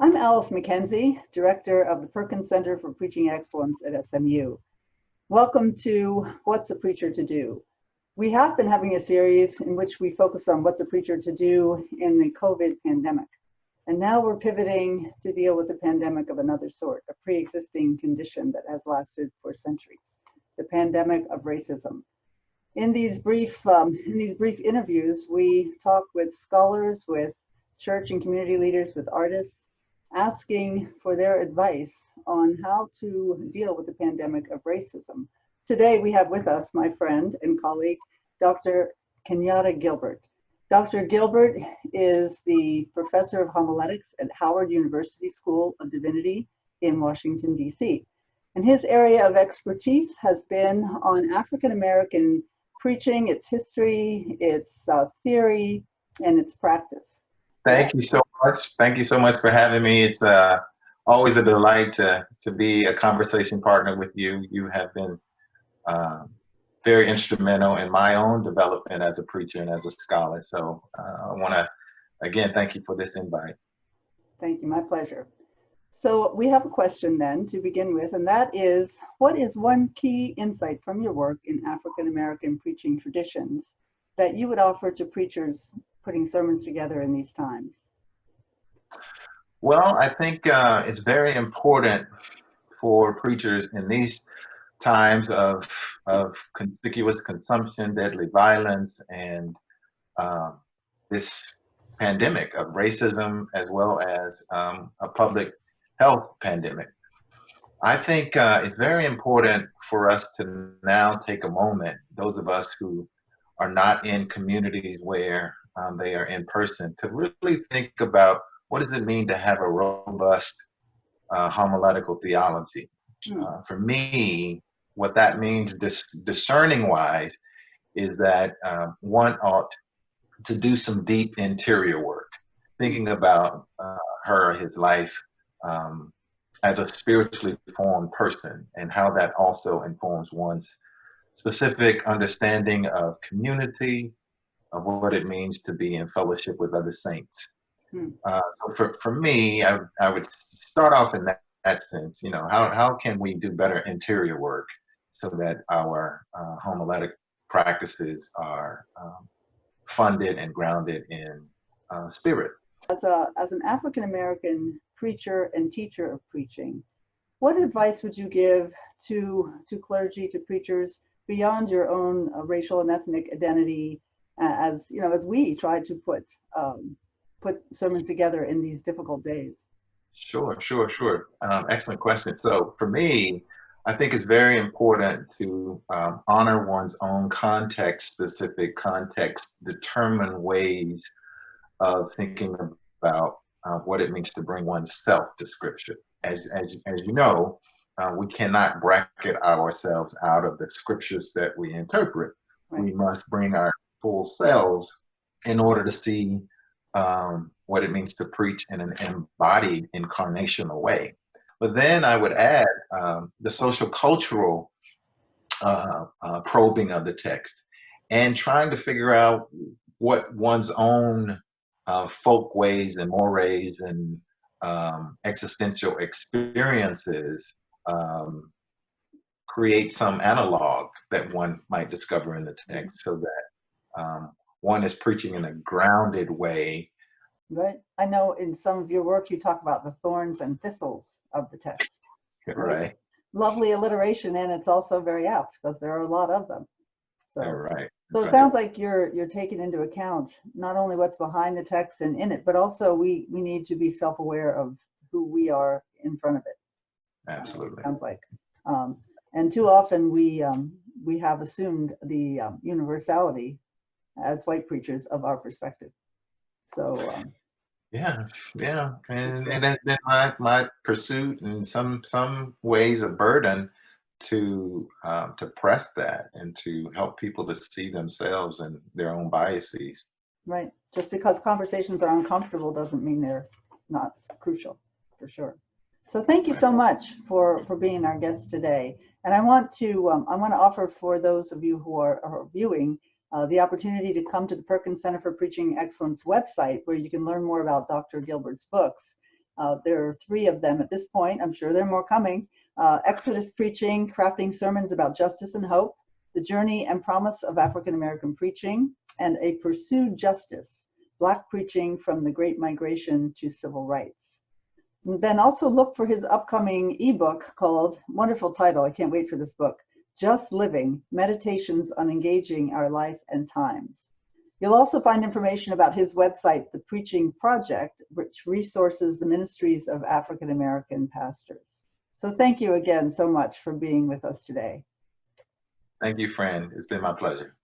I'm Alice McKenzie, Director of the Perkins Center for Preaching Excellence at SMU. Welcome to What's a Preacher to Do? We have been having a series in which we focus on what's a preacher to do in the COVID pandemic. And now we're pivoting to deal with a pandemic of another sort, a pre-existing condition that has lasted for centuries, the pandemic of racism. In these brief interviews, we talk with scholars, with church and community leaders, with artists, asking for their advice on how to deal with the pandemic of racism. Today we have with us my friend and colleague, Dr. Kenyatta Gilbert. Dr. Gilbert is the professor of homiletics at Howard University School of Divinity in Washington, D.C. And his area of expertise has been on African American preaching, its history, its theory, and its practice. Thank you so much. Thank you so much for having me. It's always a delight to be a conversation partner with you. You have been very instrumental in my own development as a preacher and as a scholar. So I want to, again, thank you for this invite. Thank you. My pleasure. So we have a question then to begin with, and that is, what is one key insight from your work in African American preaching traditions that you would offer to preachers putting sermons together in these times? Well, I think it's very important for preachers in these times of conspicuous consumption, deadly violence, and this pandemic of racism, as well as a public health pandemic. I think it's very important for us to now take a moment, those of us who are not in communities where they are in person, to really think about what does it mean to have a robust homiletical theology. For me, what that means discerning-wise is that one ought to do some deep interior work, thinking about her or his life as a spiritually formed person, and how that also informs one's specific understanding of community, of what it means to be in fellowship with other saints. So for me, I would start off in that sense. You know, how can we do better interior work so that our homiletic practices are funded and grounded in spirit? As an African American preacher and teacher of preaching, what advice would you give to clergy, to preachers beyond your own racial and ethnic identity, as you know, as we try to put sermons together in these difficult days? Sure. Excellent question. So for me, I think it's very important to honor one's own context-specific, context-determined ways of thinking about what it means to bring oneself to Scripture. As you know, we cannot bracket ourselves out of the Scriptures that we interpret. Right. We must bring our full selves in order to see what it means to preach in an embodied, incarnational way. But then I would add the social cultural probing of the text, and trying to figure out what one's own folk ways and mores and existential experiences create some analog that one might discover in the text, so that one is preaching in a grounded way. Right. I know in some of your work you talk about the thorns and thistles of the text. Right. Lovely alliteration, and it's also very apt because there are a lot of them. So, right. So it sounds like you're taking into account not only what's behind the text and in it, but also we need to be self-aware of who we are in front of it. Absolutely. Sounds like. And too often we have assumed the universality as white preachers of our perspective. So yeah, and that's been my pursuit, and some ways a burden to press that and to help people to see themselves and their own biases. Right. Just because conversations are uncomfortable doesn't mean they're not crucial, for sure. So thank you so much for being our guest today. And I want to offer for those of you who are viewing the opportunity to come to the Perkins Center for Preaching Excellence website, where you can learn more about Dr. Gilbert's books. There are 3 of them at this point. I'm sure there are more coming. Exodus Preaching, Crafting Sermons About Justice and Hope, The Journey and Promise of African American Preaching, and A Pursued Justice, Black Preaching from the Great Migration to Civil Rights. And then also look for his upcoming ebook called, wonderful title, I can't wait for this book, Just Living, Meditations on Engaging Our Life and Times. You'll also find information about his website, The Preaching Project, which resources the ministries of African American pastors. So thank you again so much for being with us today. Thank you, friend. It's been my pleasure.